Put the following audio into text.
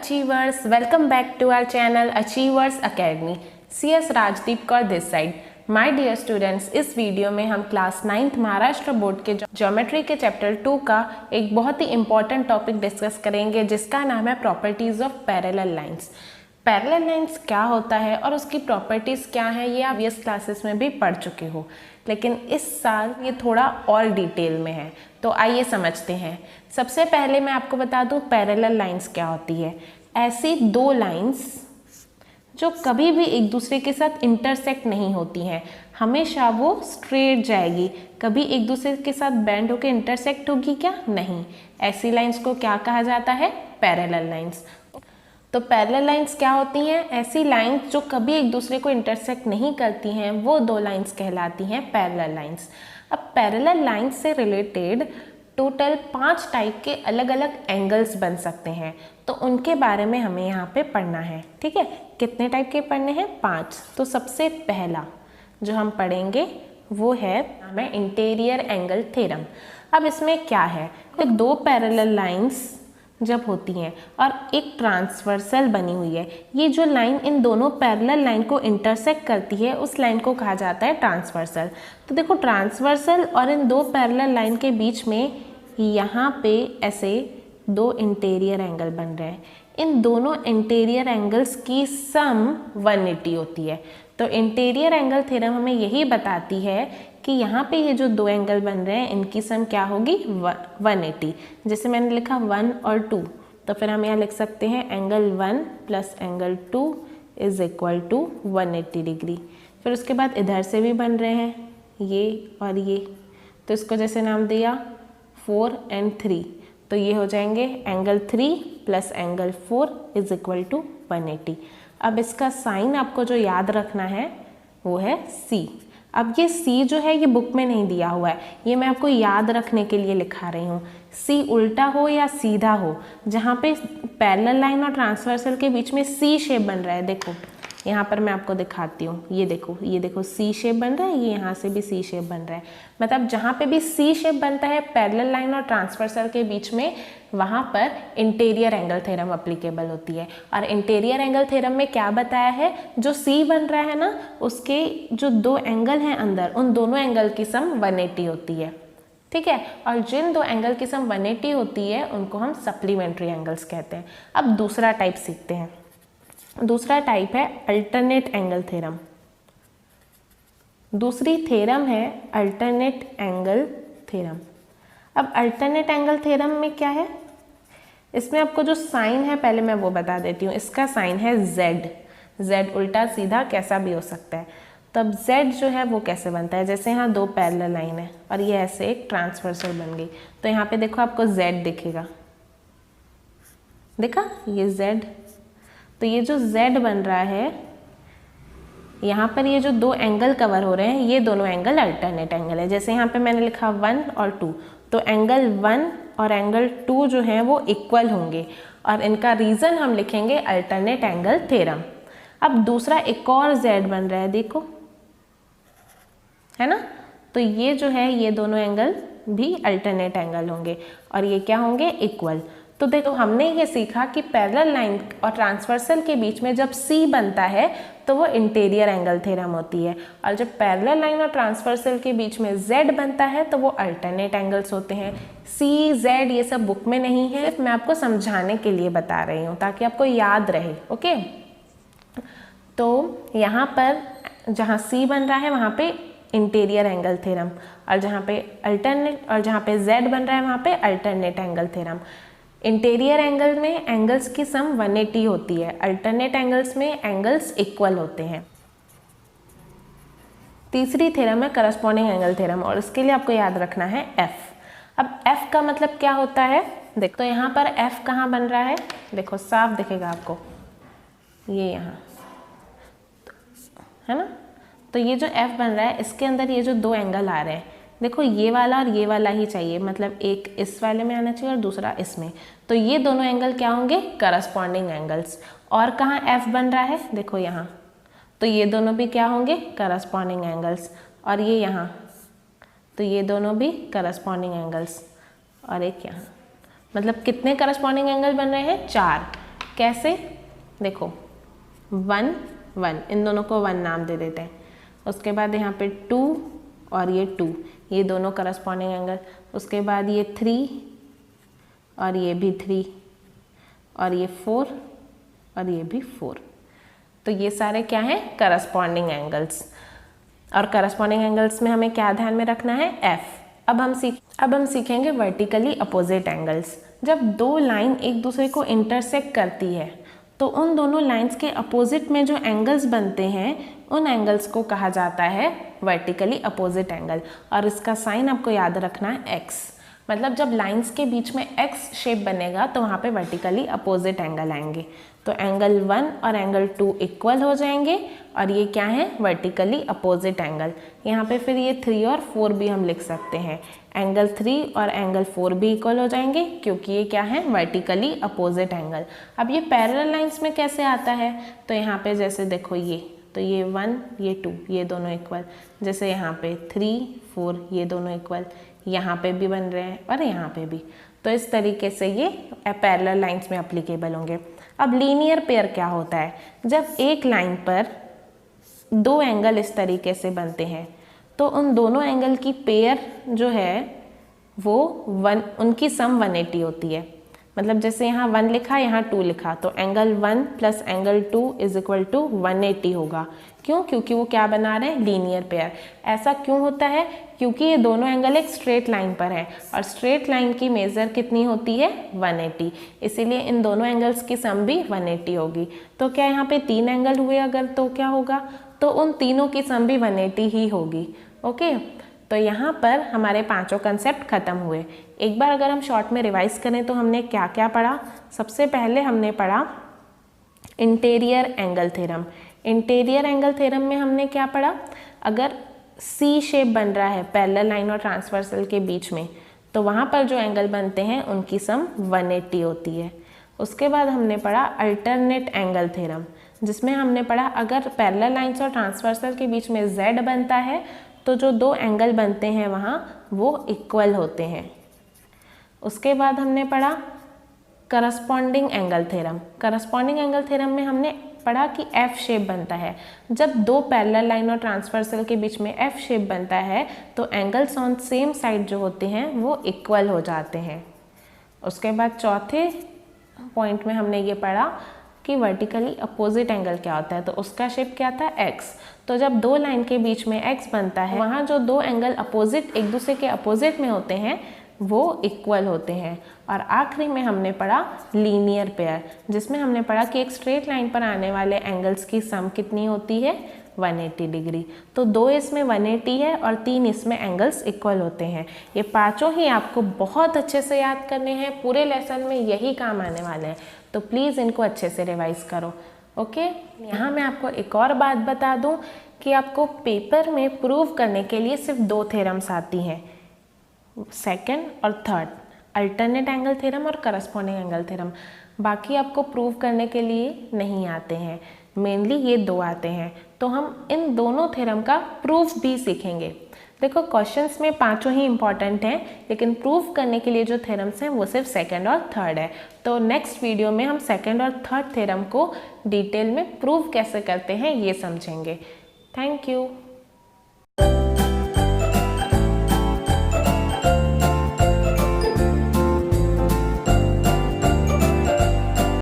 Achievers, welcome back to our channel Achievers Academy. CS Rajdeep Kaur this side. My dear students, इस video में हम class 9th Maharashtra board के geometry के chapter 2 का एक बहुत ही इंपॉर्टेंट टॉपिक डिस्कस करेंगे जिसका नाम है properties of parallel lines. Parallel lines क्या होता है और उसकी प्रॉपर्टीज़ क्या हैं ये आप प्रीवियस क्लासेस में भी पढ़ चुके हो, लेकिन इस साल ये थोड़ा और डिटेल में है. तो आइए समझते हैं. सबसे पहले मैं आपको बता दूं पैरेलल लाइंस क्या होती है. ऐसी दो लाइंस जो कभी भी एक दूसरे के साथ इंटरसेक्ट नहीं होती हैं, हमेशा वो स्ट्रेट जाएगी, कभी एक दूसरे के साथ बेंड होकर इंटरसेक्ट होगी क्या? नहीं. ऐसी लाइंस को क्या कहा जाता है? Parallel lines. तो पैरेलल लाइंस क्या होती हैं? ऐसी लाइंस जो कभी एक दूसरे को इंटरसेक्ट नहीं करती हैं, वो दो लाइंस कहलाती हैं पैरेलल लाइंस. अब पैरेलल लाइंस से रिलेटेड टोटल 5 टाइप के अलग अलग एंगल्स बन सकते हैं, तो उनके बारे में हमें यहाँ पे पढ़ना है. ठीक है, कितने टाइप के पढ़ने हैं? 5. तो सबसे पहला जो हम पढ़ेंगे वो है हमें इंटीरियर एंगल थ्योरम. अब इसमें क्या है? तो दो पैरेलल लाइंस जब होती हैं और एक ट्रांसवर्सल बनी हुई है, ये जो लाइन इन दोनों पैरेलल लाइन को इंटरसेक्ट करती है उस लाइन को कहा जाता है ट्रांसवर्सल. तो देखो, ट्रांसवर्सल और इन दो पैरेलल लाइन के बीच में यहाँ पे ऐसे दो इंटीरियर एंगल बन रहे हैं. इन दोनों इंटीरियर एंगल्स की सम 180 होती है. तो इंटीरियर एंगल थ्योरम हमें यही बताती है कि यहाँ पे ये जो दो एंगल बन रहे हैं इनकी सम क्या होगी? 180. जैसे मैंने लिखा 1 और 2, तो फिर हम यहाँ लिख सकते हैं angle 1 plus angle 2 is equal to 180 degree. फिर उसके बाद इधर से भी बन रहे हैं ये और ये, तो इसको जैसे नाम दिया 4 और 3, तो ये हो जाएंगे angle 3 plus angle 4 is equal to 180. अब इसका साइन आपको जो याद रखना है वो है C. अब ये C जो है ये बुक में नहीं दिया हुआ है, ये मैं आपको याद रखने के लिए लिखा रही हूँ. C उल्टा हो या सीधा हो, जहाँ पे पैरेलल लाइन और ट्रांसवर्सल के बीच में C शेप बन रहा है, देखो यहाँ पर मैं आपको दिखाती हूँ. ये देखो C शेप बन रहा है, ये यहाँ से भी C शेप बन रहा है. मतलब जहाँ पे भी C शेप बनता है पैरेलल लाइन और ट्रांसवर्सल के बीच में, वहाँ पर इंटीरियर एंगल थ्योरम अप्लीकेबल होती है. और इंटीरियर एंगल थ्योरम में क्या बताया है? जो C बन रहा है ना, उसके जो दो एंगल हैं अंदर, उन दोनों एंगल की सम 180 होती है. ठीक है, और जिन दो एंगल की सम 180 होती है उनको हम सप्लीमेंट्री एंगल्स कहते हैं. अब दूसरा टाइप सीखते हैं. दूसरा टाइप है अल्टरनेट एंगल थ्योरम. दूसरी थ्योरम है अल्टरनेट एंगल थ्योरम. अब अल्टरनेट एंगल थ्योरम में क्या है? इसमें आपको जो साइन है पहले मैं वो बता देती हूँ. इसका साइन है Z उल्टा सीधा कैसा भी हो सकता है. तो अब Z जो है वो कैसे बनता है? जैसे यहाँ दो पैरेलल लाइन है और ये ऐसे एक ट्रांसवर्सल बन गई, तो यहाँ पे देखो आपको Z दिखेगा, देखा ये Z. तो ये जो Z बन रहा है, यहाँ पर ये जो दो एंगल कवर हो रहे हैं, ये दोनों एंगल अल्टरनेट एंगल है. जैसे यहाँ पे मैंने लिखा 1 और 2, तो एंगल 1 और एंगल 2 जो हैं वो इक्वल होंगे, और इनका रीज़न हम लिखेंगे अल्टरनेट एंगल थ्योरम. अब दूसरा एक और Z बन रहा है, देखो, है ना. तो ये जो है ये दोनों एंगल भी अल्टरनेट एंगल होंगे और ये क्या होंगे? इक्वल. तो देखो, हमने ये सीखा कि पैरेलल लाइन और ट्रांसवर्सल के बीच में जब C बनता है तो वो इंटीरियर एंगल थ्योरम होती है, और जब पैरेलल लाइन और ट्रांसवर्सल के बीच में Z बनता है तो वो अल्टरनेट एंगल्स होते हैं. C, Z ये सब बुक में नहीं है, मैं आपको समझाने के लिए बता रही हूँ ताकि आपको याद रहे. ओके, तो यहाँ पर जहाँ C बन रहा है वहाँ पे इंटीरियर एंगल थ्योरम, और जहाँ पे Z बन रहा है वहाँ पे alternate angle theorem. Interior angle में एंगल्स की सम 180 होती है, अल्टरनेट एंगल्स में एंगल्स इक्वल होते हैं. तीसरी थ्योरम है करस्पॉन्डिंग एंगल थ्योरम, और इसके लिए आपको याद रखना है F. अब F का मतलब क्या होता है? देखो, तो यहाँ पर F कहाँ बन रहा है? देखो साफ दिखेगा आपको, ये यहाँ, है ना. तो ये जो F बन रहा है इसके अंदर ये जो दो एंगल आ रहे हैं, देखो ये वाला और ये वाला ही चाहिए, मतलब एक इस वाले में आना चाहिए और दूसरा इसमें. तो ये दोनों एंगल क्या होंगे? Corresponding angles. और कहाँ F बन रहा है? देखो यहाँ, तो ये दोनों भी क्या होंगे? Corresponding angles. और ये यहाँ, तो ये दोनों भी करस्पॉन्डिंग एंगल्स. और एक यहाँ, मतलब कितने करस्पॉन्डिंग एंगल बन रहे हैं? 4. कैसे, देखो 1 1, इन दोनों को 1 नाम दे देते हैं। उसके बाद यहाँ पे 2 और ये 2, ये दोनों करस्पॉन्डिंग एंगल। उसके बाद ये 3 और ये भी 3 और ये 4 और ये भी 4। तो ये सारे क्या हैं, करस्पॉन्डिंग एंगल्स। और करस्पॉन्डिंग एंगल्स में हमें क्या ध्यान में रखना है, F। अब हम सीखेंगे वर्टिकली अपोजिट एंगल्स। जब दो लाइन एक दूसरे को इंटरसेक्ट करती है तो उन दोनों लाइंस के अपोजिट में जो एंगल्स बनते हैं उन एंगल्स को कहा जाता है वर्टिकली अपोजिट एंगल। और इसका साइन आपको याद रखना है x। मतलब जब लाइंस के बीच में x शेप बनेगा तो वहाँ पे वर्टिकली अपोजिट एंगल आएंगे। तो एंगल 1 और एंगल 2 इक्वल हो जाएंगे और ये क्या है, वर्टिकली अपोजिट एंगल। यहाँ पे फिर ये 3 और 4 भी हम लिख सकते हैं। एंगल 3 और एंगल 4 भी इक्वल हो जाएंगे क्योंकि ये क्या है, वर्टिकली अपोजिट एंगल। अब ये पैरेलल लाइंस में कैसे आता है, तो यहाँ पे जैसे देखो ये, तो ये 1 ये 2 ये दोनों इक्वल, जैसे यहाँ पे 3 4 ये दोनों इक्वल, यहाँ पे भी बन रहे हैं और यहाँ पे भी। तो इस तरीके से ये पैरेलल लाइंस में एप्लीकेबल होंगे। अब लीनियर पेयर क्या होता है, जब एक लाइन पर दो एंगल इस तरीके से बनते हैं तो उन दोनों एंगल की पेयर जो है वो उनकी सम 180 होती है। मतलब जैसे यहाँ 1 लिखा, यहाँ 2 लिखा, तो angle 1 plus angle 2 is equal to 180 होगा। क्यों, क्योंकि वो क्या बना रहे हैं, लीनियर पेयर। ऐसा क्यों होता है, क्योंकि ये दोनों एंगल एक स्ट्रेट लाइन पर है और स्ट्रेट लाइन की मेजर कितनी होती है, 180। इसीलिए इन दोनों एंगल्स की सम भी 180 होगी। तो क्या यहाँ पे 3 एंगल हुए अगर, तो क्या होगा, तो उन तीनों की सम भी 180 ही होगी। ओके, तो यहाँ पर हमारे पांचों कंसेप्ट खत्म हुए। एक बार अगर हम शॉर्ट में रिवाइज करें तो हमने क्या क्या पढ़ा। सबसे पहले हमने पढ़ा interior angle theorem. Interior angle theorem में हमने क्या पढ़ा, अगर सी शेप बन रहा है पैरेलल लाइन और ट्रांसवर्सल के बीच में तो वहाँ पर जो एंगल बनते हैं उनकी सम 180 होती है। उसके बाद हमने पढ़ा अल्टरनेट एंगल थ्योरम, जिसमें हमने पढ़ा अगर पैरेलल लाइंस और ट्रांसवर्सल के बीच में z बनता है तो जो दो एंगल बनते हैं वहाँ वो इक्वल होते हैं। उसके बाद हमने पढ़ा corresponding angle theorem. Corresponding angle theorem में हमने पढ़ा कि F शेप बनता है। जब दो पैरेलल लाइन और ट्रांसवर्सल के बीच में F शेप बनता है तो एंगल्स ऑन सेम साइड जो होते हैं वो इक्वल हो जाते हैं। उसके बाद चौथे पॉइंट में हमने ये पढ़ा कि वर्टिकली अपोजिट एंगल क्या होता है, तो उसका शेप क्या था, x। तो जब दो लाइन के बीच में x बनता है वहाँ जो दो एंगल अपोजिट एक दूसरे के अपोजिट में होते हैं वो इक्वल होते हैं। और आखिरी में हमने पढ़ा लीनियर पेयर, जिसमें हमने पढ़ा कि एक स्ट्रेट लाइन पर आने वाले एंगल्स की सम कितनी होती है, 180 डिग्री। तो 2 इसमें 180 है और 3 इसमें एंगल्स इक्वल होते हैं। ये पांचों ही आपको बहुत अच्छे से याद करने हैं, पूरे लेसन में यही काम आने वाले हैं। तो प्लीज़ इनको अच्छे से रिवाइज करो। ओके, यहाँ मैं आपको एक और बात बता दूँ कि आपको पेपर में प्रूव करने के लिए सिर्फ 2 थ्योरम्स आती हैं, सेकेंड और थर्ड, अल्टरनेट एंगल थ्योरम और करस्पॉन्डिंग एंगल थ्योरम। बाकी आपको प्रूव करने के लिए नहीं आते हैं, मेनली ये 2 आते हैं। तो हम इन दोनों थ्योरम का प्रूफ भी सीखेंगे। देखो क्वेश्चंस में पांचों ही इंपॉर्टेंट हैं, लेकिन प्रूफ करने के लिए जो थ्योरम्स हैं वो सिर्फ सेकंड और थर्ड है। तो नेक्स्ट वीडियो में हम सेकंड और थर्ड थ्योरम को डिटेल में प्रूव कैसे करते हैं ये समझेंगे। Thank you.